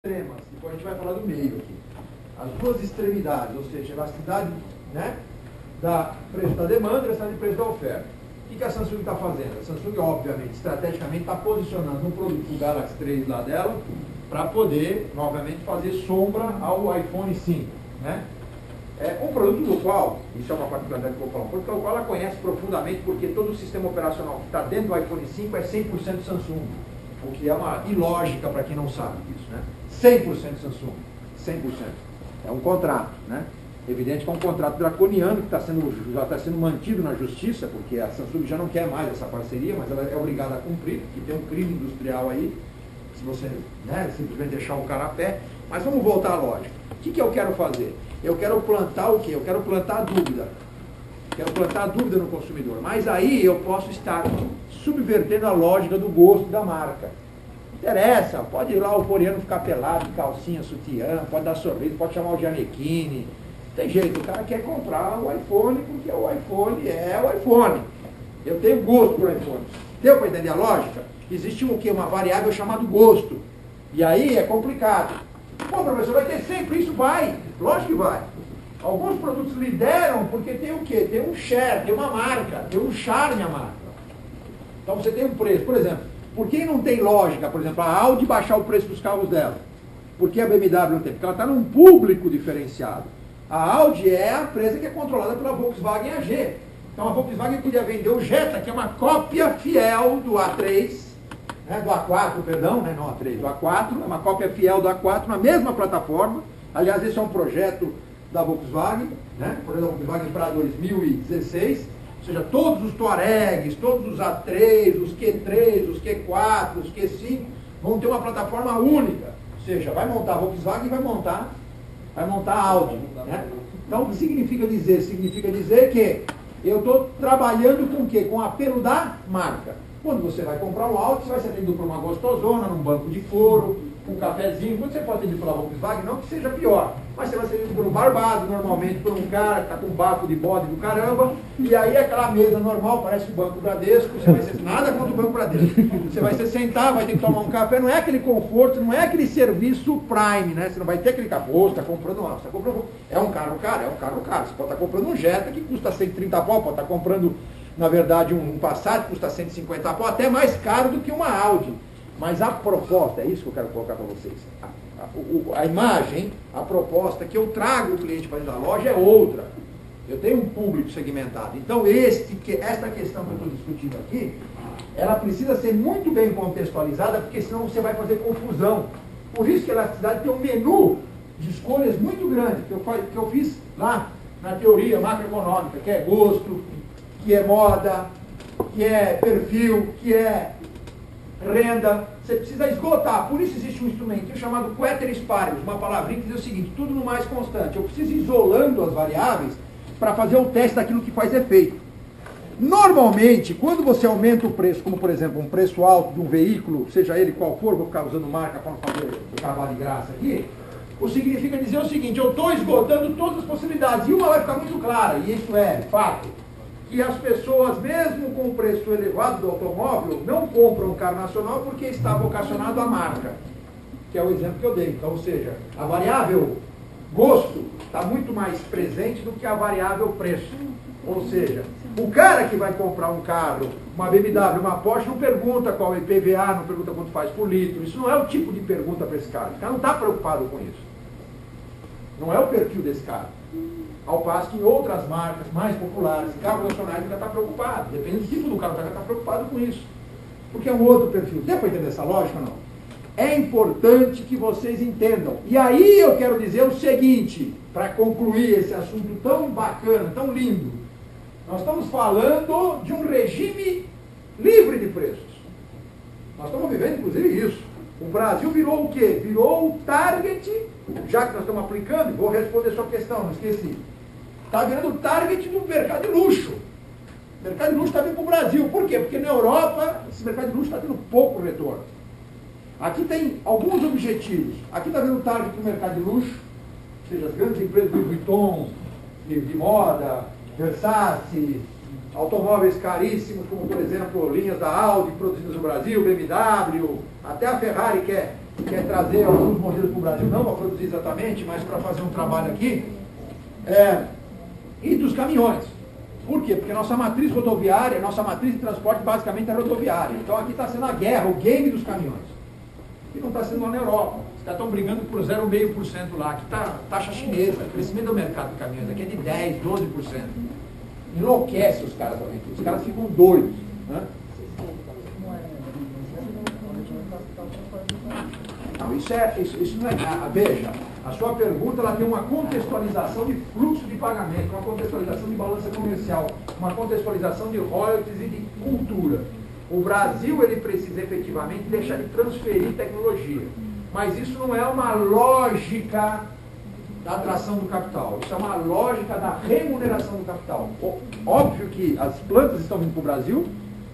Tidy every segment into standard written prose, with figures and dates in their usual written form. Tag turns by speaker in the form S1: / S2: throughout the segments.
S1: extremas, depois a gente vai falar do meio aqui. As duas extremidades, ou seja, elasticidade, né, da preço da demanda e elasticidade do preço da oferta. O que a Samsung está fazendo? A Samsung, obviamente, estrategicamente, está posicionando um produto do Galaxy 3 lá dela para poder, novamente, fazer sombra ao iPhone 5. Né? É um produto do qual, isso é uma particularidade que eu vou falar, um produto do qual ela conhece profundamente, porque todo o sistema operacional que está dentro do iPhone 5 é 100% Samsung. O que é uma ilógica para quem não sabe disso, né? 100% Samsung, 100%. É um contrato, né? Evidente que é um contrato draconiano que já está sendo mantido na justiça, porque a Samsung já não quer mais essa parceria, mas ela é obrigada a cumprir, porque tem um crime industrial aí, se você, né, simplesmente deixar o cara a pé. Mas vamos voltar à lógica. O que eu quero fazer? Eu quero plantar o quê? Eu quero plantar a dúvida. Quero plantar a dúvida no consumidor. Mas aí eu posso estar subvertendo a lógica do gosto da marca. Interessa, pode ir lá o coreano ficar pelado, de calcinha, sutiã, pode dar sorriso, pode chamar o Gianecchini. Tem jeito, o cara quer comprar o iPhone porque o iPhone é o iPhone. Eu tenho gosto por iPhone. Deu para entender a lógica? Existe um quê? Uma variável chamada gosto. E aí é complicado. Pô, professor, vai ter sempre isso? Vai. Lógico que vai. Alguns produtos lideram porque tem o quê? Tem um share, tem uma marca, tem um charme a marca. Então você tem um preço. Por exemplo, por que não tem lógica, por exemplo, a Audi baixar o preço dos carros dela? Por que a BMW não tem? Porque ela está num público diferenciado. A Audi é a empresa que é controlada pela Volkswagen AG. Então a Volkswagen podia vender o Jetta, que é uma cópia fiel do A3, né, do A4, perdão, né, não A3, do A4, é uma cópia fiel do A4 na mesma plataforma. Aliás, esse é um projeto da Volkswagen, né, o projeto da Volkswagen para 2016, ou seja, todos os Touaregs, todos os A3, os Q3, os Q4, os Q5, vão ter uma plataforma única, ou seja, vai montar a Volkswagen e vai montar a Audi. Né? Então, o que significa dizer? Significa dizer que eu estou trabalhando com o quê? Com o apelo da marca. Quando você vai comprar um Audi, você vai ser atendido por uma gostosona, num banco de couro, um cafezinho. Quando você pode atendido pela Volkswagen, não que seja pior, mas você vai ser atendido por um barbado, normalmente por um cara que está com um bafo de bode do caramba, e aí aquela mesa normal, parece o Banco Bradesco, você vai ser, nada contra o Banco Bradesco. Você vai se sentar, vai ter que tomar um café, não é aquele conforto, não é aquele serviço prime, né? Você não vai ter aquele capô, você está comprando um Audi, você está comprando é um carro caro, Você pode estar comprando um Jetta que custa 130 pau, pode estar comprando, na verdade, um Passat que custa 150 pau, até mais caro do que uma Audi. Mas a proposta, é isso que eu quero colocar para vocês. A imagem, a proposta que eu trago o cliente para dentro da loja é outra. Eu tenho um público segmentado. Então, esta questão que eu estou discutindo aqui, ela precisa ser muito bem contextualizada, porque senão você vai fazer confusão. Por isso que a elasticidade tem um menu de escolhas muito grande, que eu fiz lá na teoria macroeconômica, que é gosto, que é moda, que é perfil, que é renda. Você precisa esgotar. Por isso existe um instrumento chamado Ceteris Paribus, uma palavrinha que diz o seguinte: tudo no mais constante. Eu preciso ir isolando as variáveis para fazer o teste daquilo que faz efeito. Normalmente, quando você aumenta o preço, como por exemplo um preço alto de um veículo, seja ele qual for, vou ficar usando marca para não fazer o trabalho de graça aqui, o significa dizer o seguinte: eu estou esgotando todas as possibilidades, e uma vai ficar muito clara, e isso é fato, que as pessoas, mesmo com o preço elevado do automóvel, não compram um carro nacional porque está vocacionado à marca, que é o exemplo que eu dei. Então, ou seja, a variável gosto está muito mais presente do que a variável preço. Ou seja, o cara que vai comprar um carro, uma BMW, uma Porsche, não pergunta qual é o IPVA, não pergunta quanto faz por litro. Isso não é o tipo de pergunta para esse cara. O cara não está preocupado com isso. Não é o perfil desse cara. Ao passo que em outras marcas mais populares, carros nacionais, já está preocupado. Depende do tipo do carro, já está preocupado com isso. Porque é um outro perfil. Deu para entender essa lógica ou não? É importante que vocês entendam. E aí eu quero dizer o seguinte, para concluir esse assunto tão bacana, tão lindo. Nós estamos falando de um regime livre de preços. Nós estamos vivendo, inclusive, isso. O Brasil virou o quê? Virou o target, já que nós estamos aplicando, vou responder a sua questão, não esqueci. Está virando o target do mercado de luxo. O mercado de luxo está vindo para o Brasil. Por quê? Porque na Europa, esse mercado de luxo está tendo pouco retorno. Aqui tem alguns objetivos. Aqui está vindo o target do mercado de luxo, ou seja, as grandes empresas de Vuitton, de moda, Versace, automóveis caríssimos, como por exemplo linhas da Audi produzidas no Brasil, BMW, até a Ferrari quer quer trazer alguns modelos para o Brasil, não para produzir exatamente, mas para fazer um trabalho aqui, e dos caminhões. Por quê? Porque a nossa matriz rodoviária, nossa matriz de transporte basicamente é rodoviária. Então aqui está sendo a guerra, o game dos caminhões. E não está sendo lá na Europa. Os caras estão brigando por 0,5% lá, que está taxa chinesa. O crescimento do mercado de caminhões aqui é de 10%, 12%. Enlouquece os caras também. Os caras ficam doidos. Né? Não, isso não é. Veja, a sua pergunta ela tem uma contextualização de fluxo de pagamento, uma contextualização de balança comercial, uma contextualização de royalties e de cultura. O Brasil ele precisa efetivamente deixar de transferir tecnologia. Mas isso não é uma lógica da atração do capital. Isso é uma lógica da remuneração do capital. Óbvio que as plantas estão vindo para o Brasil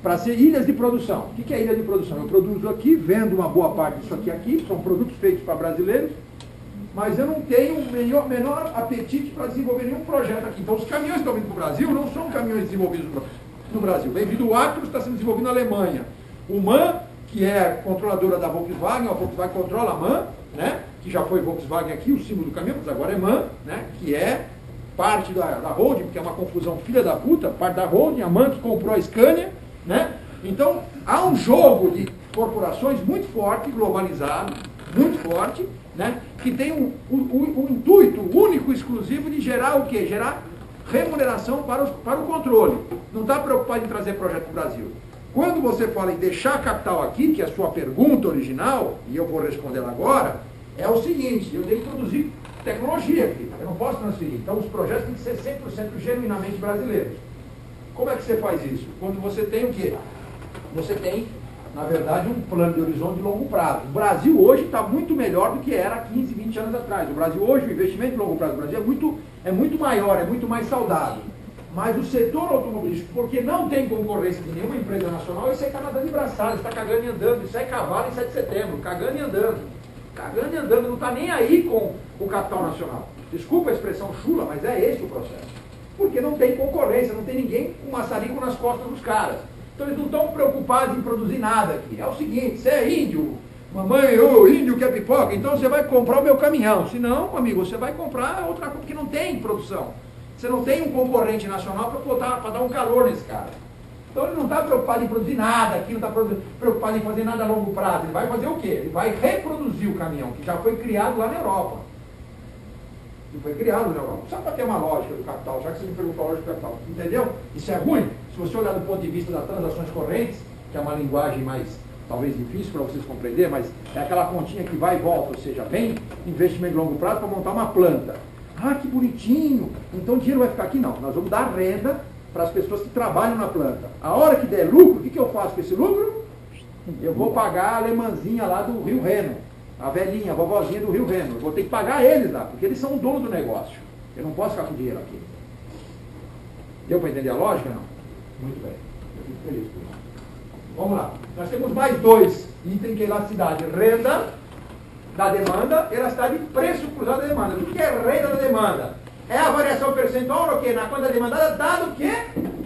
S1: para ser ilhas de produção. O que é ilha de produção? Eu produzo aqui, vendo uma boa parte disso aqui, são produtos feitos para brasileiros, mas eu não tenho o menor apetite para desenvolver nenhum projeto aqui. Então os caminhões que estão vindo para o Brasil não são caminhões desenvolvidos no Brasil. Vem vindo o Actros, está sendo desenvolvido na Alemanha. O MAN, que é controladora da Volkswagen, a Volkswagen controla a MAN, né? Que já foi Volkswagen aqui, o símbolo do caminhão, mas agora é MAN, né? Que é parte da holding, que é uma confusão filha da puta, parte da holding, a MAN que comprou a Scania, né? Então, há um jogo de corporações muito forte, globalizado, muito forte, né? Que tem o intuito único, exclusivo de gerar o quê? Gerar remuneração para o controle. Não está preocupado em trazer projeto para o Brasil. Quando você fala em deixar capital aqui, que é a sua pergunta original, e eu vou responder agora, é o seguinte, eu tenho que produzir tecnologia aqui, eu não posso transferir. Então os projetos têm que ser 100% genuinamente brasileiros. Como é que você faz isso? Quando você tem o quê? Você tem, na verdade, um plano de horizonte de longo prazo. O Brasil hoje está muito melhor do que era há 15, 20 anos atrás. O Brasil hoje, o investimento de longo prazo do Brasil é muito maior, é muito mais saudável. Mas o setor automobilístico, porque não tem concorrência de nenhuma empresa nacional, isso é Canadá de braçada, está cagando e andando, isso é cavalo em 7 de setembro, cagando e andando. Cagando e andando, não está nem aí com o capital nacional. Desculpa a expressão chula, mas é esse o processo. Porque não tem concorrência, não tem ninguém com maçarico nas costas dos caras. Então eles não estão preocupados em produzir nada aqui. É o seguinte, você é índio, mamãe, ô, índio quer pipoca, então você vai comprar o meu caminhão. Se não, amigo, você vai comprar outra coisa, porque não tem produção. Você não tem um concorrente nacional para dar um calor nesse cara. Então ele não está preocupado em produzir nada aqui, não está preocupado em fazer nada a longo prazo. Ele vai fazer o quê? Ele vai reproduzir o caminhão, que já foi criado lá na Europa. Ele foi criado na Europa. Só para ter uma lógica do capital, já que você me perguntou a lógica do capital. Entendeu? Isso é ruim. Se você olhar do ponto de vista das transações correntes, que é uma linguagem mais, talvez difícil para vocês compreender, mas é aquela continha que vai e volta, ou seja, vem investimento de longo prazo para montar uma planta. Ah, que bonitinho! Então o dinheiro vai ficar aqui? Não. Nós vamos dar renda para as pessoas que trabalham na planta. A hora que der lucro, o que eu faço com esse lucro? Eu vou pagar a alemãzinha lá do Rio Reno, a velhinha, a vovozinha do Rio Reno. Eu vou ter que pagar eles lá, porque eles são o dono do negócio. Eu não posso ficar com dinheiro aqui. Deu para entender a lógica? Não? Muito bem. Eu fico feliz por isso. Vamos lá. Nós temos mais dois itens que é elasticidade. Renda da demanda, elasticidade de preço cruzado da demanda. O que é renda da demanda? É a variação percentual no que? Na conta demandada, dado que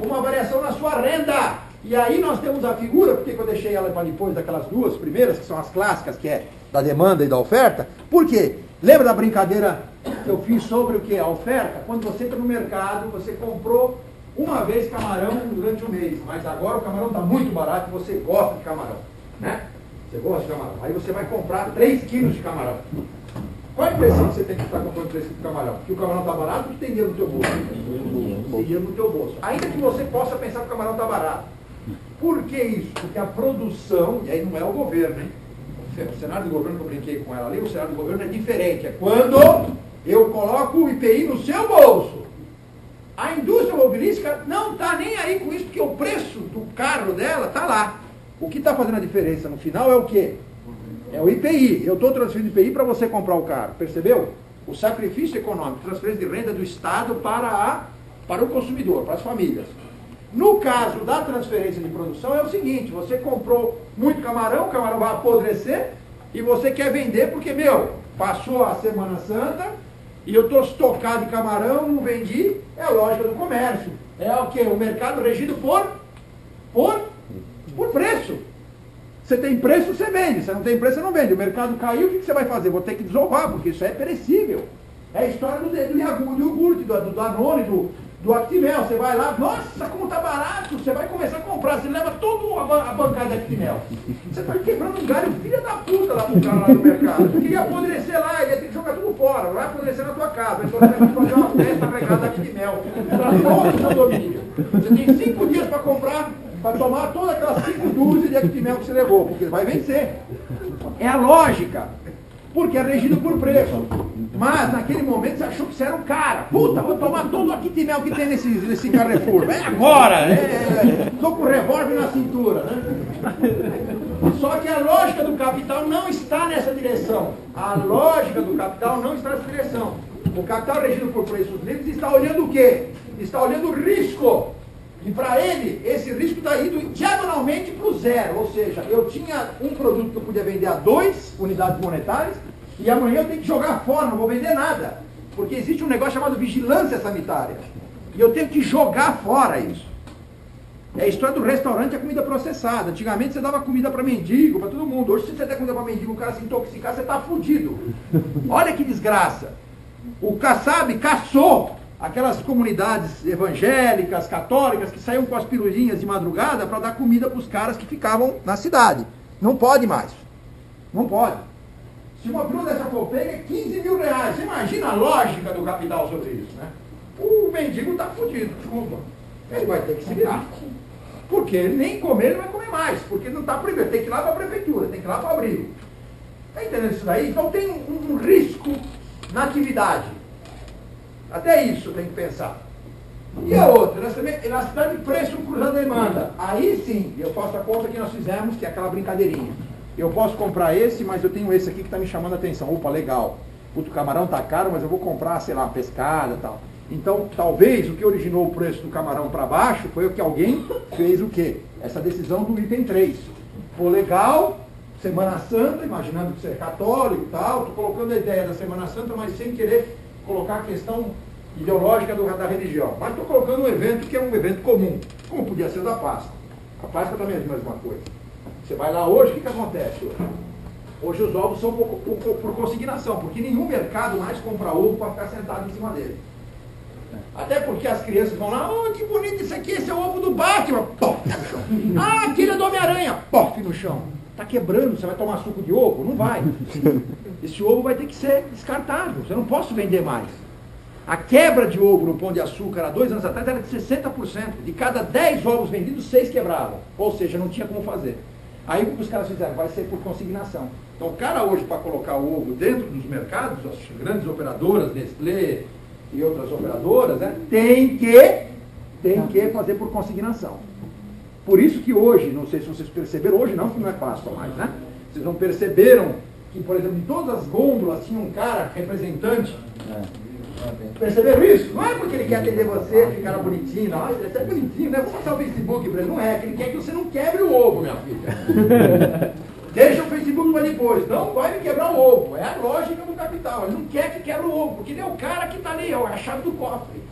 S1: uma variação na sua renda. E aí nós temos a figura, porque eu deixei ela para depois daquelas duas primeiras, que são as clássicas, que é da demanda e da oferta. Por quê? Lembra da brincadeira que eu fiz sobre o que? A oferta? Quando você entra no mercado, você comprou uma vez camarão durante um mês, mas agora o camarão está muito barato e você gosta de camarão, né? Você gosta de camarão. Aí você vai comprar 3 quilos de camarão. Qual a impressão que você tem que estar comprando 3 quilos de camarão? Que o camarão está barato ou que tem dinheiro no teu bolso? Tem dinheiro no teu bolso. Ainda que você possa pensar que o camarão está barato. Por que isso? Porque a produção, e aí não é o governo, hein? O cenário do governo que eu brinquei com ela ali, o cenário do governo é diferente. É quando eu coloco o IPI no seu bolso. A indústria automobilística não está nem aí com isso, porque o preço do carro dela está lá. O que está fazendo a diferença no final é o quê? É o IPI. Eu estou transferindo IPI para você comprar o carro. Percebeu? O sacrifício econômico, transferência de renda do Estado para o consumidor, para as famílias. No caso da transferência de produção é o seguinte, você comprou muito camarão, o camarão vai apodrecer e você quer vender porque, passou a Semana Santa e eu estou estocado de camarão, não vendi, é a lógica do comércio. É o quê? O mercado regido por preço. Você tem preço, você vende. Você não tem preço, você não vende. O mercado caiu, o que você vai fazer? Vou ter que desovar, porque isso é perecível. É a história do iogurte, do Danone, do Actimel. Você vai lá, nossa, como tá barato, você vai começar a comprar, você leva toda a bancada de Actimel. Você está quebrando um galho, filha da puta, lá pro cara lá do mercado. Porque ia apodrecer lá, ele ia ter que jogar tudo fora, vai apodrecer na tua casa. Então você vai ter que fazer uma festa regada de Actimel. Para todo o seu domínio. Você tem 5 dias para comprar, para tomar todas aquelas 5 dúzias de Actimel que você levou, porque vai vencer. É a lógica. Porque é regido por preço. Mas naquele momento você achou que você era um cara. Puta, vou tomar todo o Actimel que tem nesse Carrefour. É agora! Estou com o revólver na cintura, né? Só que a lógica do capital não está nessa direção. A lógica do capital não está nessa direção. O capital regido por preços livres está olhando o quê? Está olhando o risco. E para ele, esse risco está indo diagonalmente para o zero. Ou seja, eu tinha um produto que eu podia vender a 2 unidades monetárias e amanhã eu tenho que jogar fora, não vou vender nada. Porque existe um negócio chamado vigilância sanitária. E eu tenho que jogar fora isso. É a história do restaurante e a comida processada. Antigamente você dava comida para mendigo, para todo mundo. Hoje se você der comida para mendigo, o cara se intoxicar, você está fudido. Olha que desgraça. O Kassab caçou aquelas comunidades evangélicas, católicas, que saíam com as pirulinhas de madrugada para dar comida para os caras que ficavam na cidade. Não pode mais. Não pode. Se uma perua dessa for pega, é 15 mil reais. Você imagina a lógica do capital sobre isso, né? O mendigo está fudido, desculpa. Ele vai ter que se virar. Porque ele nem comer, ele vai comer mais. Porque não está proibido. Tem que ir lá para a prefeitura, tem que ir lá para o abrigo. Está entendendo isso daí? Então tem um risco na atividade. Até isso tem que pensar. E a outra, elasticidade de preço cruzando a demanda. Aí sim, eu faço a conta que nós fizemos, que é aquela brincadeirinha. Eu posso comprar esse, mas eu tenho esse aqui que está me chamando a atenção. Opa, legal. Puto, o camarão está caro, mas eu vou comprar, sei lá, pescada e tal. Então, talvez o que originou o preço do camarão para baixo foi o que alguém fez o quê? Essa decisão do item 3. Pô, legal, Semana Santa, imaginando que você é católico e tal, estou colocando a ideia da Semana Santa, mas sem querer colocar a questão ideológica da religião. Mas estou colocando um evento que é um evento comum, como podia ser o da Páscoa. A Páscoa também é a mesma coisa. Você vai lá hoje, o que acontece hoje? Hoje os ovos são por consignação, porque nenhum mercado mais compra ovo para ficar sentado em cima dele. Até porque as crianças vão lá, oh, que bonito isso aqui, esse é o ovo do Batman, pof, no chão. Ah, aquele é do Homem-Aranha, pof, no chão. Está quebrando, você vai tomar suco de ovo? Não vai. Esse ovo vai ter que ser descartado, você não pode vender mais. A quebra de ovo no Pão de Açúcar há 2 anos atrás era de 60%. De cada 10 ovos vendidos, 6 quebravam. Ou seja, não tinha como fazer. Aí o que os caras fizeram? Vai ser por consignação. Então o cara hoje, para colocar o ovo dentro dos mercados, as grandes operadoras, Nestlé e outras operadoras, né, tem que fazer por consignação. Por isso que hoje, não sei se vocês perceberam, hoje não, que não é Páscoa mais, né? Vocês não perceberam que, por exemplo, em todas as gôndolas tinha um cara representante. Perceberam isso? Não é porque ele quer atender você, ficar bonitinho, não. Ele é bonitinho, né? Vou passar o Facebook para ele. Não é, que ele quer que você não quebre o ovo, minha filha. Deixa o Facebook para depois. Não vai me quebrar o ovo. É a lógica do capital. Ele não quer que quebre o ovo, porque ele é o cara que está ali, é a chave do cofre.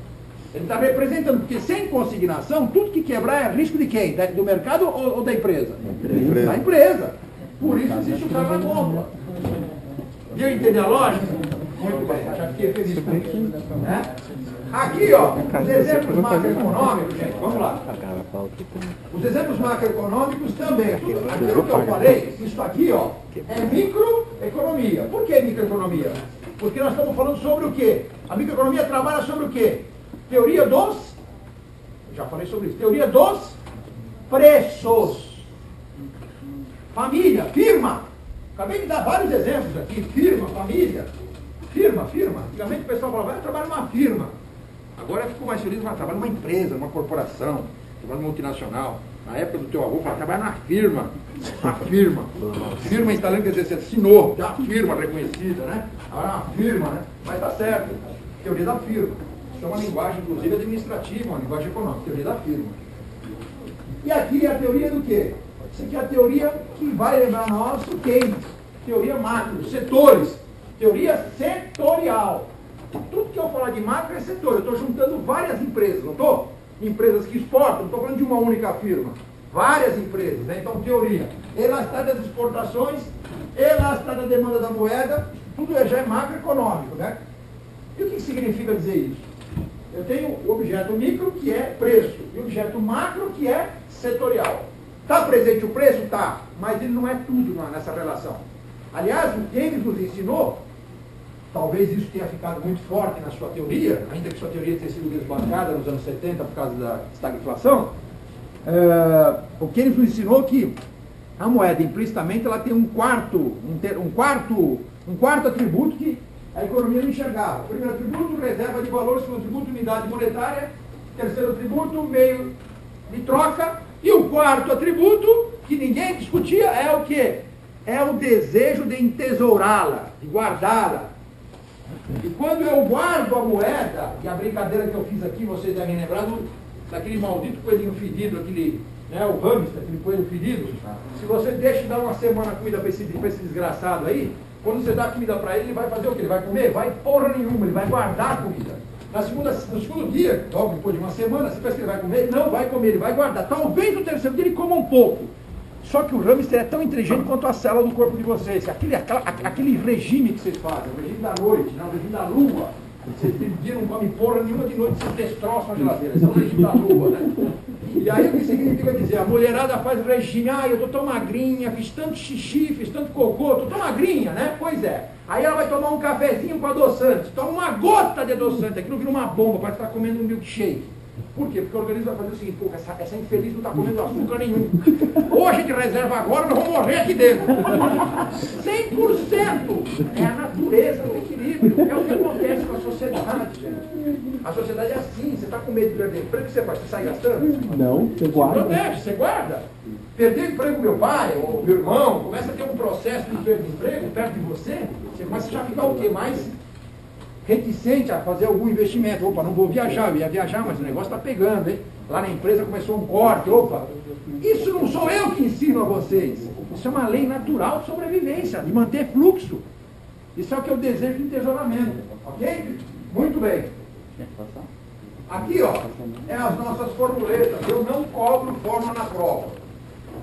S1: Ele está representando, porque sem consignação, tudo que quebrar é risco de quem? Do mercado ou da empresa? Da empresa. Por isso existe o cara na compra. Deu entender a lógica? Muito bem, já fiquei feliz com isso. Né? Aqui, ó, os exemplos macroeconômicos, gente, vamos lá. Os exemplos macroeconômicos também. Aquilo que eu falei, isso aqui, ó, é microeconomia. Por que microeconomia? Porque nós estamos falando sobre o quê? A microeconomia trabalha sobre o quê? Teoria dos, eu já falei sobre isso, teoria dos preços. Família, firma. Acabei de dar vários exemplos aqui. Firma, família. Firma. Antigamente o pessoal falava, vai trabalhar numa firma. Agora ficou mais feliz, vai trabalhar numa empresa, numa corporação, trabalhar numa multinacional. Na época do teu avô, vai trabalhar na firma. Uma firma. Firma instalando, quer dizer, você assinou, já firma reconhecida, né? Agora é uma firma, né? Mas tá certo. Teoria da firma. Isso é uma linguagem, inclusive, administrativa, uma linguagem econômica. Teoria da firma. E aqui é a teoria do quê? Isso aqui é a teoria que vai lembrar nós o Keynes. Teoria macro, setores. Teoria setorial. Tudo que eu falar de macro é setor. Eu estou juntando várias empresas, não estou? Empresas que exportam, não estou falando de uma única firma. Várias empresas, né? Então, teoria. Elasticidade das exportações, elasticidade da demanda da moeda, tudo já é macroeconômico, né? E o que significa dizer isso? Eu tenho o objeto micro, que é preço, e o objeto macro, que é setorial. Está presente o preço? Está, mas ele não é tudo nessa relação. Aliás, o Keynes nos ensinou, talvez isso tenha ficado muito forte na sua teoria, ainda que sua teoria tenha sido desbancada nos anos 70 por causa da estagflação, o Keynes nos ensinou que a moeda, implicitamente, ela tem um quarto atributo que a economia não enxergava. O primeiro atributo, reserva de valor, segundo atributo, unidade monetária, terceiro atributo, meio de troca, e o quarto atributo, que ninguém discutia, é o quê? É o desejo de entesourá-la, de guardá-la. E quando eu guardo a moeda, e a brincadeira que eu fiz aqui, vocês devem lembrar daquele maldito coelhinho fedido, aquele, né, o hamster, aquele coelho fedido. Se você deixa de dar uma semana comida para esse desgraçado aí, quando você dá comida para ele, ele vai fazer o quê? Ele vai comer? Vai porra nenhuma, ele vai guardar a comida. No segundo dia, logo depois de uma semana, você pensa que ele vai comer? Não vai comer, ele vai guardar. Talvez no terceiro dia ele coma um pouco. Só que o hamster é tão inteligente quanto a célula do corpo de vocês. Aquele regime que vocês fazem, o regime da noite, não, o regime da lua. Vocês de dia não comem porra nenhuma, de noite vocês destroçam a geladeira. Esse é o regime da lua, né? E aí o que significa dizer? A mulherada faz regime, eu tô tão magrinha, fiz tanto xixi, fiz tanto cocô, tô tão magrinha, né? Pois é. Aí ela vai tomar um cafezinho com adoçante, toma uma gota de adoçante, aquilo vira uma bomba, parece que está comendo um milkshake. Por quê? Porque o organismo vai fazer o seguinte, pô, essa infeliz não está comendo açúcar nenhum. Ou a gente reserva agora, nós vamos morrer aqui dentro. 100%! É a natureza do equilíbrio, é o que acontece com a sociedade, gente. A sociedade é assim, você está com medo de perder emprego, o que você faz? Você sai gastando?
S2: Não, você guarda.
S1: Protege, você guarda. Perder o emprego do meu pai, ou meu irmão, começa a ter um processo de perda de emprego perto de você, você começa já a ficar o quê? Mais reticente a fazer algum investimento. Opa, não vou viajar, eu ia viajar, mas o negócio está pegando, hein? Lá na empresa começou um corte, opa. Isso não sou eu que ensino a vocês. Isso é uma lei natural de sobrevivência, de manter fluxo. Isso é o que eu desejo de entesouramento, ok? Muito bem. Aqui, ó, é as nossas formuletas. Eu não cobro fórmula na prova.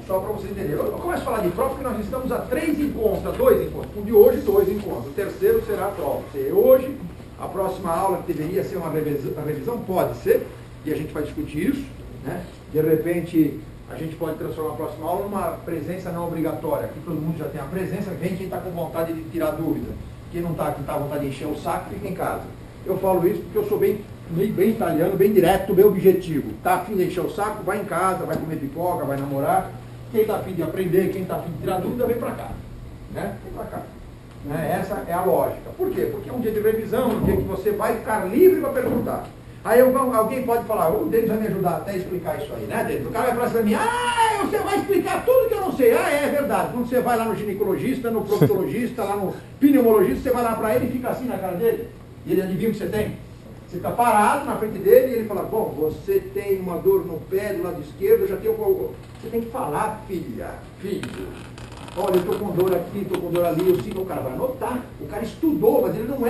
S1: Só para você entender. Eu começo a falar de prova porque nós estamos a 3 encontros, a 2 encontros. Um de hoje, 2 encontros. O terceiro será a prova. Hoje, a próxima aula que deveria ser uma revisão, pode ser, e a gente vai discutir isso, né? De repente, a gente pode transformar a próxima aula numa presença não obrigatória. Aqui todo mundo já tem a presença, vem quem está com vontade de tirar dúvida. Quem não está com vontade de encher o saco, fica em casa. Eu falo isso porque eu sou bem italiano, bem direto, bem objetivo. Está afim de encher o saco, vai em casa, vai comer pipoca, vai namorar. Quem está afim de aprender, quem está afim de tirar dúvida, vem para cá. Né? Vem para cá. Né? Essa é a lógica. Por quê? Porque é um dia de revisão, um dia que você vai ficar livre para perguntar. Aí alguém pode falar, o Denis vai me ajudar até a explicar isso aí, né, Denis? O cara vai falar assim para mim, você vai explicar tudo que eu não sei. É verdade. Quando você vai lá no ginecologista, no proctologista, lá no pneumologista, você vai lá para ele e fica assim na cara dele. E ele adivinha o que você tem? Você fica parado na frente dele e ele fala, bom, você tem uma dor no pé do lado esquerdo, eu já tenho... Você tem que falar, filho. Olha, eu estou com dor aqui, estou com dor ali, eu sinto, o cara vai anotar. O cara estudou, mas ele não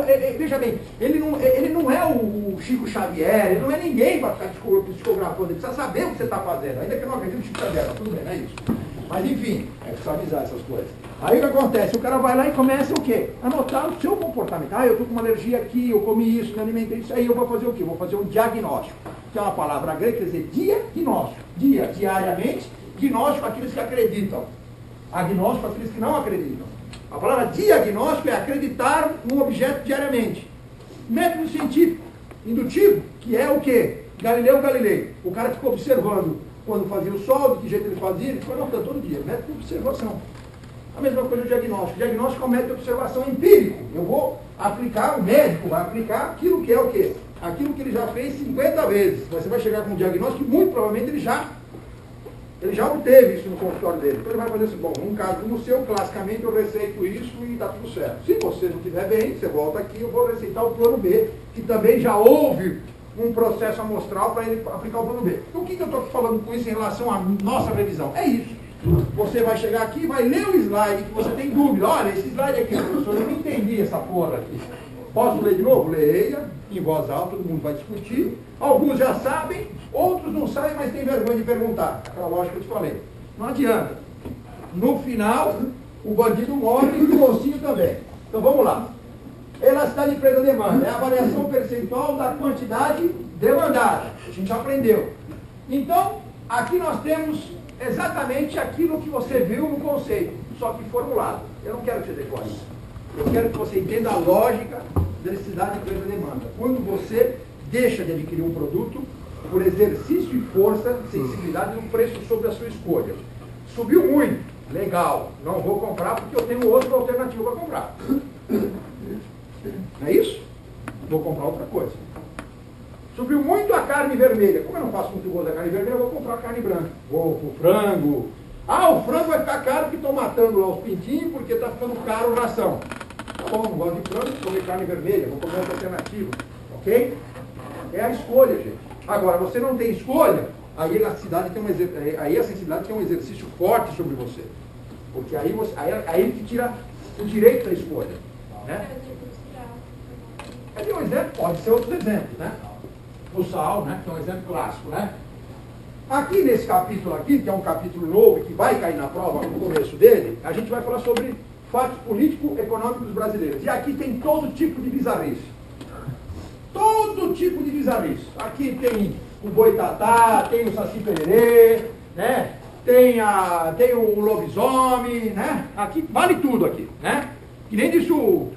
S1: é veja bem, ele não é o Chico Xavier, ele não é ninguém para ficar psicografando, ele precisa saber o que você está fazendo, ainda que eu não acredite no Chico Xavier, mas tudo bem, não é isso. Mas enfim, é preciso avisar essas coisas. Aí o que acontece? O cara vai lá e começa o quê? Anotar o seu comportamento. Eu estou com uma alergia aqui, eu comi isso, me alimentei isso, aí eu vou fazer o quê? Vou fazer um diagnóstico, que é uma palavra grega, quer dizer diagnóstico. Diariamente, gnóstico aqueles que acreditam. Agnóstico aqueles que não acreditam. A palavra diagnóstico é acreditar num objeto diariamente. Método científico, indutivo, que é o quê? Galileu Galilei. O cara ficou observando quando fazia o sol, de que jeito ele fazia, ele ficou anotando todo dia. Método de observação. A mesma coisa do diagnóstico. O diagnóstico é um método de observação empírico. Eu vou aplicar, o médico vai aplicar aquilo que é o quê? Aquilo que ele já fez 50 vezes. Você vai chegar com um diagnóstico que muito provavelmente ele já obteve isso no consultório dele. Então ele vai fazer assim, bom, num caso como o seu, classicamente eu receito isso e está tudo certo. Se você não estiver bem, você volta aqui, eu vou receitar o plano B, que também já houve um processo amostral para ele aplicar o plano B. Então o que eu estou falando com isso em relação à nossa revisão? É isso. Você vai chegar aqui, vai ler o slide que você tem dúvida. Olha, esse slide aqui, professor, eu não entendi essa porra aqui. Posso ler de novo? Leia, em voz alta, todo mundo vai discutir. Alguns já sabem, outros não sabem, mas têm vergonha de perguntar. Aquela lógica que eu te falei. Não adianta. No final, o bandido morre e o mocinho também. Então vamos lá. Elasticidade de preço da demanda é a variação percentual da quantidade demandada. A gente já aprendeu. Então, aqui nós temos exatamente aquilo que você viu no conceito, só que formulado. Eu não quero que você decore isso. Eu quero que você entenda a lógica da elasticidade de preço da demanda. Quando você deixa de adquirir um produto por exercício e força, sensibilidade no preço sobre a sua escolha. Subiu muito, legal, não vou comprar porque eu tenho outra alternativa para comprar. Não é isso? Vou comprar outra coisa. Subiu muito a carne vermelha. Como eu não faço muito gosto da carne vermelha, eu vou comprar carne branca. Vou pro frango. Ah, o frango vai ficar caro porque estão matando lá os pintinhos porque está ficando caro a ração. Tá bom, não gosto de frango, vou comer carne vermelha, vou comer outra alternativa. Ok? É a escolha, gente. Agora, você não tem escolha, aí a elasticidade tem aí a sensibilidade tem um exercício forte sobre você. Porque aí ele te tira o direito da escolha. Né? É um exemplo, pode ser outros exemplos, né? O sal, né? Que é um exemplo clássico, né? Aqui nesse capítulo aqui, que é um capítulo novo, que vai cair na prova no começo dele, a gente vai falar sobre fatos político-econômicos brasileiros. E aqui tem todo tipo de bizarrice. Todo tipo de bizarrice. Aqui tem o boitatá, tem o saci pererê, né? Tem o lobisomem, né? Aqui vale tudo aqui, né? Que nem disse o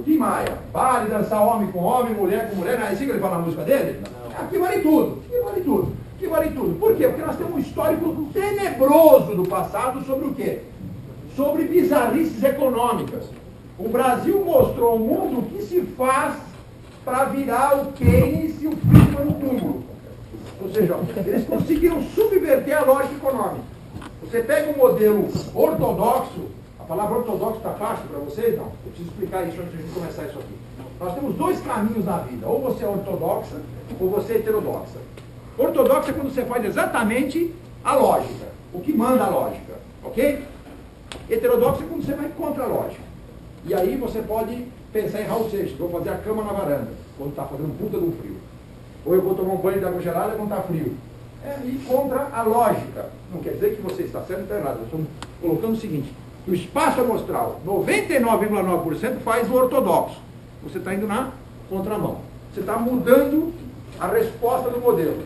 S1: Tim Maia, vale dançar homem com homem, mulher com mulher, não é assim que ele fala na música dele? Não. Aqui vale tudo, aqui vale tudo, aqui vale tudo. Por quê? Porque nós temos um histórico tenebroso do passado sobre o quê? Sobre bizarrices econômicas. O Brasil mostrou ao mundo o que se faz para virar o Keynes e o Friedman no túmulo. Ou seja, eles conseguiram subverter a lógica econômica. Você pega um modelo ortodoxo. A palavra ortodoxo está fácil para vocês? Não. Eu preciso explicar isso antes de começar isso aqui. Nós temos dois caminhos na vida. Ou você é ortodoxa, ou você é heterodoxa. Ortodoxa é quando você faz exatamente a lógica. O que manda a lógica. Ok? Heterodoxa é quando você vai contra a lógica. E aí você pode pensar em Raul Seixas. Vou fazer a cama na varanda, quando está fazendo puta de um frio. Ou eu vou tomar um banho de água gelada quando está frio. É ir contra a lógica. Não quer dizer que você está certo ou está errado. Eu estou colocando o seguinte. O espaço amostral, 99,9% faz o ortodoxo. Você está indo na contramão. Você está mudando a resposta do modelo.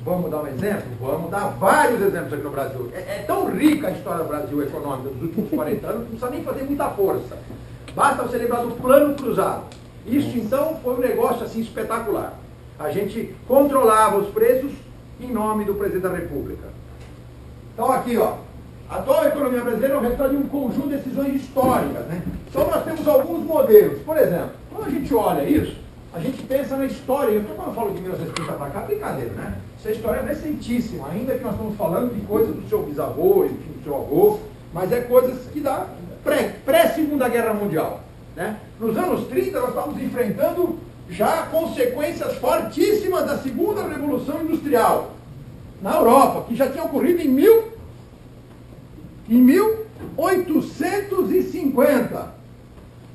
S1: Vamos dar um exemplo? Vamos dar vários exemplos aqui no Brasil. É tão rica a história do Brasil econômica dos últimos 40 anos, que não precisa nem fazer muita força. Basta você lembrar do plano cruzado. Isso, então, foi um negócio assim espetacular. A gente controlava os preços em nome do presidente da República. Então, aqui, ó. A atual economia brasileira é o resultado de um conjunto de decisões históricas, né? Então nós temos alguns modelos. Por exemplo, quando a gente olha isso, a gente pensa na história. Porque quando eu falo de 1930 para cá, é brincadeira, né? Essa história é recentíssima, ainda que nós estamos falando de coisas do seu bisavô e do seu avô, mas é coisas que dá pré-Segunda Guerra Mundial, né? Nos anos 30 nós estávamos enfrentando já consequências fortíssimas da Segunda Revolução Industrial na Europa, que já tinha ocorrido em 1850.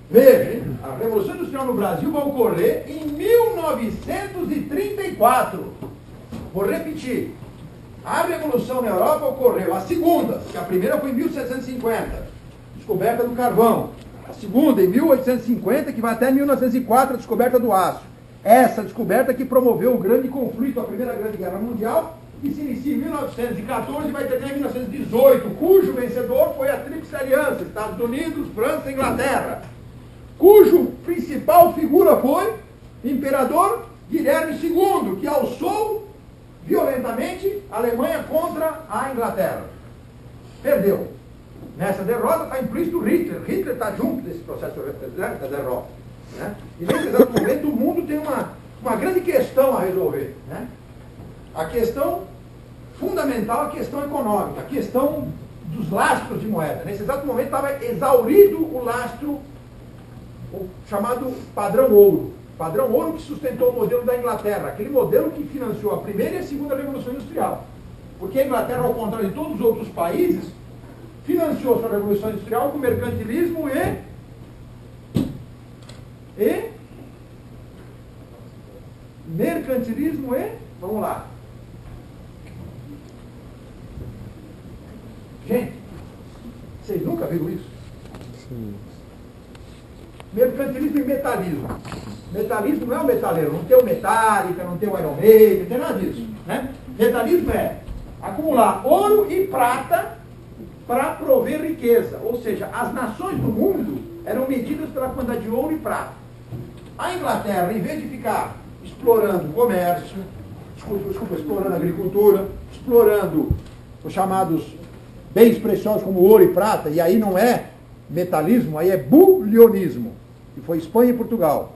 S1: Veja, hein? A Revolução Industrial no Brasil vai ocorrer em 1934. Vou repetir. A Revolução na Europa ocorreu, a segunda, que a primeira foi em 1750, descoberta do carvão. A segunda, em 1850, que vai até 1904, a descoberta do aço. Essa descoberta que promoveu o grande conflito, a Primeira Grande Guerra Mundial, que se inicia em 1914 e vai terminar em 1918, cujo vencedor foi a Tríplice Aliança, Estados Unidos, França e Inglaterra, cujo principal figura foi o imperador Guilherme II, que alçou violentamente a Alemanha contra a Inglaterra. Perdeu. Nessa derrota está implícito Hitler. Hitler está junto desse processo da derrota. Né? E nesse exato momento o mundo tem uma grande questão a resolver. Né? A questão fundamental, a questão econômica, a questão dos lastros de moeda. Nesse exato momento estava exaurido o lastro, o chamado padrão ouro. Padrão ouro que sustentou o modelo da Inglaterra, aquele modelo que financiou a primeira e a segunda Revolução Industrial. Porque a Inglaterra, ao contrário de todos os outros países, financiou sua Revolução Industrial com mercantilismo e mercantilismo e... Vamos lá. Gente, vocês nunca viram isso?
S2: Sim.
S1: Mercantilismo e metalismo. Metalismo não é o metaleiro, não tem o Metallica, não tem o Iron Maiden, não tem nada disso. Né? Metalismo é acumular ouro e prata para prover riqueza. Ou seja, as nações do mundo eram medidas pela quantidade de ouro e prata. A Inglaterra, em vez de ficar explorando o comércio, explorando a agricultura, explorando os chamados bens preciosos como ouro e prata, e aí não é metalismo, aí é bulionismo, que foi Espanha e Portugal.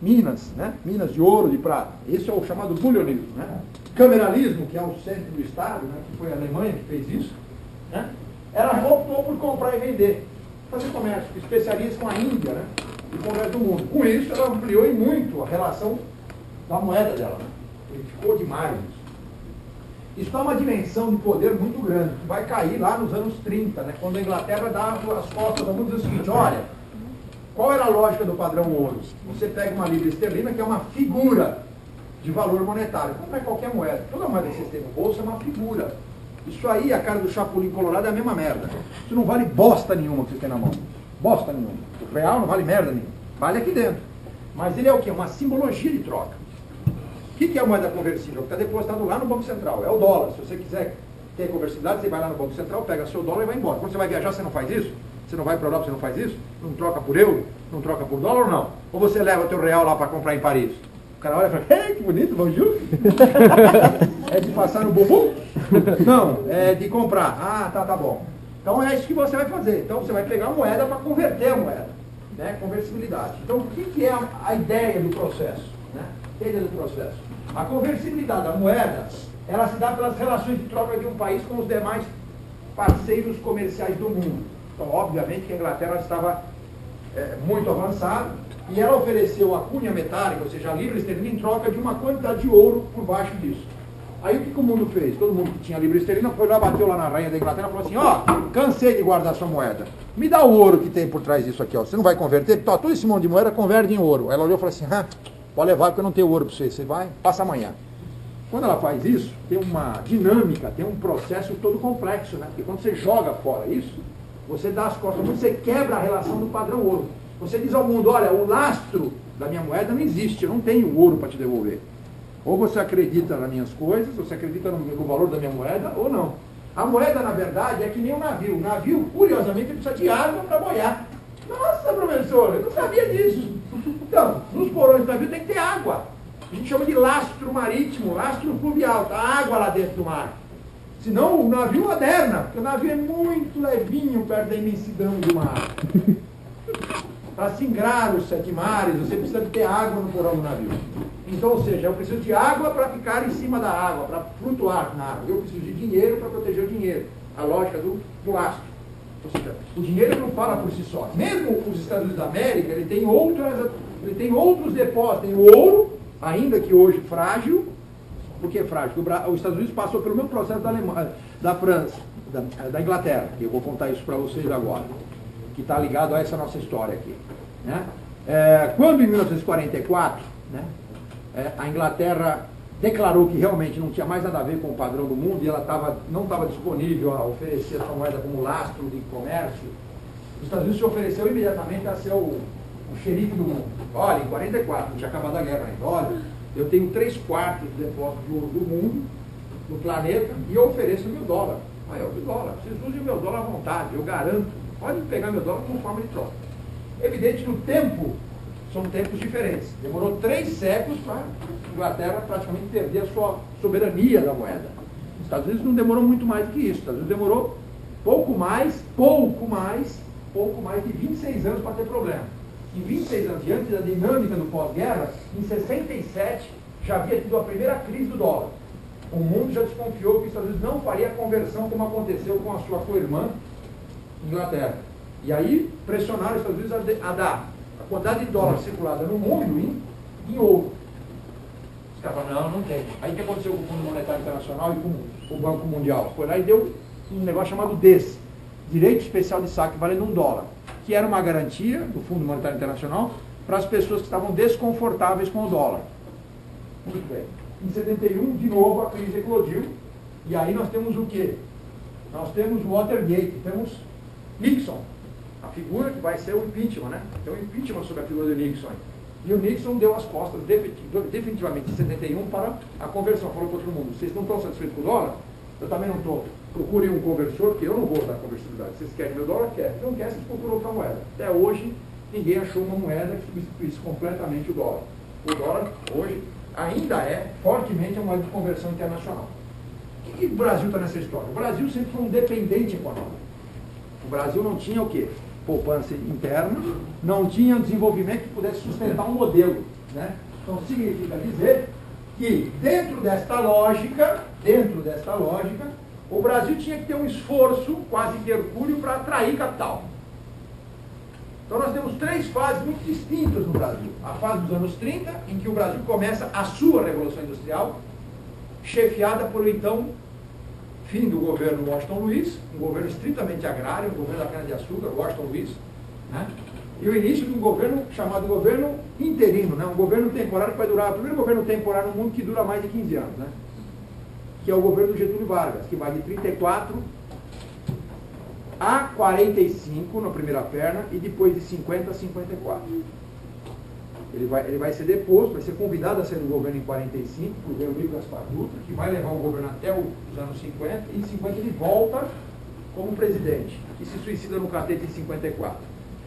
S1: Minas, né? Minas de ouro, de prata. Esse é o chamado bulionismo. Né? Cameralismo, que é o centro do Estado, né? Que foi a Alemanha que fez isso, né? Ela optou por comprar e vender, fazer comércio, especialista com a Índia, né? E comércio do mundo. Com isso, ela ampliou e muito a relação da moeda dela. Né? Ele ficou demais isso. Isso dá uma dimensão de poder muito grande, que vai cair lá nos anos 30, né? Quando a Inglaterra dá as costas ao mundo e diz o seguinte, olha, qual era a lógica do padrão ouro? Você pega uma libra esterlina, que é uma figura de valor monetário. Não é qualquer moeda. Toda moeda que vocês têm no bolso é uma figura. Isso aí, a cara do Chapolin Colorado é a mesma merda. Isso não vale bosta nenhuma que você tem na mão. Bosta nenhuma. O real não vale merda nenhuma. Vale aqui dentro. Mas ele é o quê? Uma simbologia de troca. O que é a moeda conversível? Está depositado lá no Banco Central. É o dólar. Se você quiser ter conversibilidade, você vai lá no Banco Central, pega seu dólar e vai embora. Quando você vai viajar, você não faz isso? Você não vai para a Europa, você não faz isso? Não troca por euro? Não troca por dólar ou não? Ou você leva teu real lá para comprar em Paris? O cara olha e fala, que bonito, bonjour. É de passar no bumbum? Não, é de comprar. Ah, tá bom. Então é isso que você vai fazer. Então você vai pegar a moeda para converter a moeda. Né? Conversibilidade. Então o que é a ideia do processo? Né? A ideia do processo. A conversibilidade da moeda, ela se dá pelas relações de troca de um país com os demais parceiros comerciais do mundo. Então, obviamente, que a Inglaterra estava muito avançada e ela ofereceu a cunha metálica, ou seja, a libra esterlina, em troca de uma quantidade de ouro por baixo disso. Aí o que o mundo fez? Todo mundo que tinha libra esterlina foi lá, bateu lá na rainha da Inglaterra e falou assim, ó, cansei de guardar sua moeda. Me dá o ouro que tem por trás disso aqui, ó. Você não vai converter? Tó, todo esse monte de moeda converte em ouro. Ela olhou e falou assim, pode levar porque eu não tenho ouro para você. Você vai, passa amanhã. Quando ela faz isso, tem uma dinâmica, tem um processo todo complexo, né? Porque quando você joga fora isso, você dá as costas, você quebra a relação do padrão ouro. Você diz ao mundo, olha, o lastro da minha moeda não existe, eu não tenho ouro para te devolver. Ou você acredita nas minhas coisas, você acredita no valor da minha moeda, ou não. A moeda, na verdade, é que nem um navio. O navio, curiosamente, precisa de água para boiar. Nossa, professor, eu não sabia disso. Então, nos porões do navio tem que ter água. A gente chama de lastro marítimo, lastro fluvial, tá água lá dentro do mar. Senão o navio aderna, porque o navio é muito levinho perto da imensidão do mar. Para singrar os 7 mares, você precisa de ter água no porão do navio. Então, ou seja, eu preciso de água para ficar em cima da água, para flutuar na água. Eu preciso de dinheiro para proteger o dinheiro. A lógica do lastro. Ou seja, o dinheiro não fala por si só. Mesmo os Estados Unidos da América, ele tem outros depósitos. Tem o ouro, ainda que hoje frágil. Por que frágil? Porque os Estados Unidos passou pelo mesmo processo da Alemanha, da França, da Inglaterra. Eu vou contar isso para vocês agora, que está ligado a essa nossa história aqui. Né? Quando em 1944, né, a Inglaterra declarou que realmente não tinha mais nada a ver com o padrão do mundo e ela não estava disponível a oferecer a sua moeda como lastro de comércio, os Estados Unidos se ofereceu imediatamente a ser o xerife do mundo. Olha, em 44, não tinha acabado a guerra ainda, olha, eu tenho 3/4 do depósito de ouro do mundo, do planeta, e eu ofereço $1.000. Aí eu, $1.000, vocês usem o $1.000 à vontade, eu garanto, podem pegar $1.000 como forma de troca. Evidente que o tempo são tempos diferentes. Demorou 3 séculos para a Inglaterra praticamente perder a sua soberania da moeda. Os Estados Unidos não demorou muito mais do que isso. Os Estados Unidos demorou pouco mais de 26 anos para ter problema. Em 26 anos, diante da dinâmica do pós-guerra, em 67 já havia tido a primeira crise do dólar. O mundo já desconfiou que os Estados Unidos não faria a conversão como aconteceu com a sua co-irmã, Inglaterra. E aí pressionaram os Estados Unidos a dar a quantidade de dólar circulada no mundo em ouro. Os caras falaram, não tem. Aí o que aconteceu com o Fundo Monetário Internacional e com o Banco Mundial? Foi lá e deu um negócio chamado DES, Direito Especial de Saque, valendo $1, que era uma garantia do Fundo Monetário Internacional para as pessoas que estavam desconfortáveis com o dólar. Muito bem. Em 71, de novo, a crise eclodiu. E aí nós temos o quê? Nós temos o Watergate, temos Nixon, a figura que vai ser o impeachment, né? Tem o impeachment sobre a figura do Nixon. E o Nixon deu as costas definitivamente em 71 para a conversão. Falou para todo mundo, vocês não estão satisfeitos com o dólar? Eu também não estou. Procurem um conversor, que eu não vou dar conversibilidade. Vocês querem meu dólar? Quer. Se não quer, vocês procuram outra moeda. Até hoje, ninguém achou uma moeda que substituísse completamente o dólar. O dólar, hoje, ainda é fortemente uma moeda de conversão internacional. O que o Brasil está nessa história? O Brasil sempre foi um dependente econômico. O Brasil não tinha o quê? Poupança interna, não tinha desenvolvimento que pudesse sustentar um modelo. Né? Então, significa dizer que dentro desta lógica, o Brasil tinha que ter um esforço quase que hercúleo para atrair capital. Então nós temos três fases muito distintas no Brasil. A fase dos anos 30, em que o Brasil começa a sua Revolução Industrial, chefiada por então fim do governo Washington Luiz, um governo estritamente agrário, um governo da cana-de-açúcar, Washington Luiz, né? E o início de um governo chamado governo interino, né? Um governo temporário que vai durar, o primeiro governo temporário no mundo que dura mais de 15 anos, né? Que é o governo do Getúlio Vargas, que vai de 34 a 45 na primeira perna e depois de 50 a 54. Ele vai ser deposto, vai ser convidado a sair do governo em 45, o governo Nicolas Dutra, que vai levar o governo até os anos 50, e em 50 ele volta como presidente, e se suicida no catete em 54.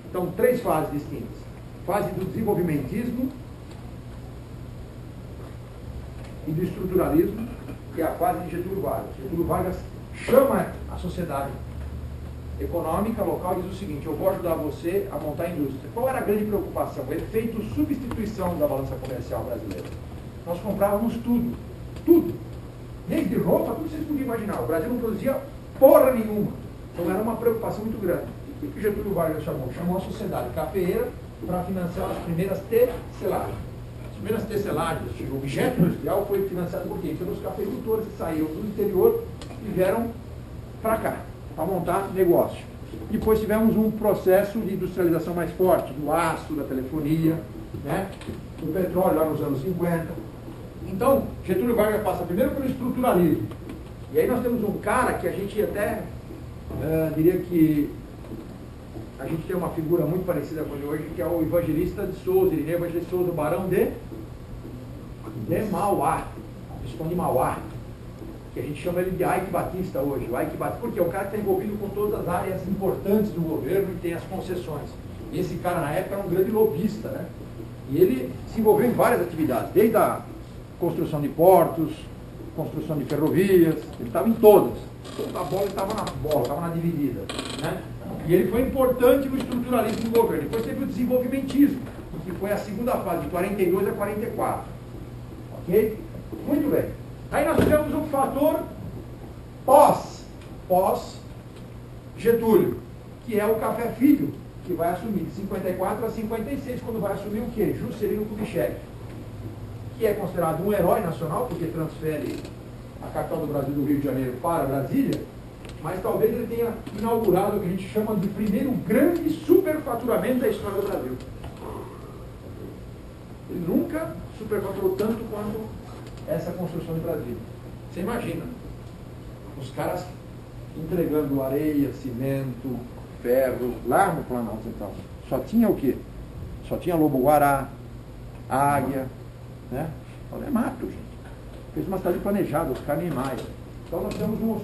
S1: Então, três fases distintas. Fase do desenvolvimentismo e do estruturalismo, que é a fase de Getúlio Vargas. Getúlio Vargas chama a sociedade econômica local e diz o seguinte: eu vou ajudar você a montar a indústria. Qual era a grande preocupação? O efeito substituição da balança comercial brasileira. Nós comprávamos tudo. Desde roupa, tudo que vocês podiam imaginar. O Brasil não produzia porra nenhuma. Então era uma preocupação muito grande. O que Getúlio Vargas chamou? Chamou a sociedade cafeeira para financiar as primeiras tecelagens. As primeiras tecelagens, o objeto industrial, foi financiado por quem? Pelos cafeicultores que saíram do interior e vieram para cá, para montar negócio. Depois tivemos um processo de industrialização mais forte, do aço, da telefonia, né? Do petróleo lá nos anos 50. Então, Getúlio Vargas passa primeiro pelo estruturalismo. E aí nós temos um cara que a gente até diria que a gente tem uma figura muito parecida com ele hoje, que é o Evangelista de Souza, Irineu Evangelista de Souza, o Barão de Mauá, Visconde de Mauá, que a gente chama ele de Ike Batista hoje. O Ike Batista, porque é um cara que está envolvido com todas as áreas importantes do governo e tem as concessões. E esse cara, na época, era um grande lobista, né? E ele se envolveu em várias atividades, desde a construção de portos, construção de ferrovias, ele estava em todas. Toda a bola estava na bola, estava na dividida, né? E ele foi importante no estruturalismo do governo. Depois teve o desenvolvimentismo, que foi a segunda fase, de 42 a 44. Ok? Muito bem. Aí nós tivemos um fator pós-Getúlio, que é o Café Filho, que vai assumir de 54 a 56, quando vai assumir o quê? Juscelino Kubitschek, que é considerado um herói nacional, porque transfere a capital do Brasil, do Rio de Janeiro, para Brasília, mas talvez ele tenha inaugurado o que a gente chama de primeiro grande superfaturamento da história do Brasil. Ele nunca superfaturou tanto quanto essa construção de Brasília. Você imagina, os caras entregando areia, cimento, ferro, lá no Planalto Central. Só tinha o quê? Só tinha lobo-guará, águia, né? Olha, é mato, gente. Fez uma cidade planejada, os animais. Então nós temos um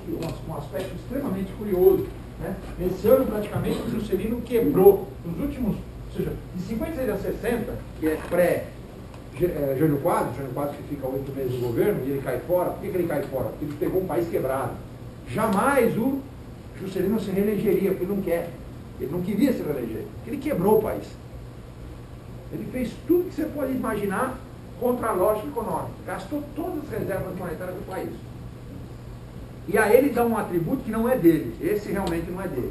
S1: aspecto extremamente curioso, né? Nesse ano, praticamente, o Juscelino quebrou. Nos últimos, ou seja, de 56 a 60, que é Jânio Quadros que fica 8 meses no governo, e ele cai fora. Por que ele cai fora? Porque ele pegou um país quebrado. Jamais o Juscelino se reelegeria, porque ele não quer. Ele não queria se reeleger. Ele quebrou o país. Ele fez tudo que você pode imaginar contra a lógica econômica. Gastou todas as reservas monetárias do país. E a ele dá um atributo que não é dele. Esse realmente não é dele.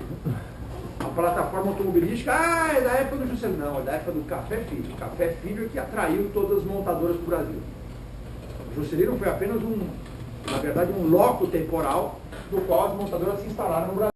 S1: A plataforma automobilística, é da época do Juscelino. Não, é da época do Café Filho. O Café Filho é que atraiu todas as montadoras do Brasil. O Juscelino foi apenas na verdade, um loco temporal do qual as montadoras se instalaram no Brasil.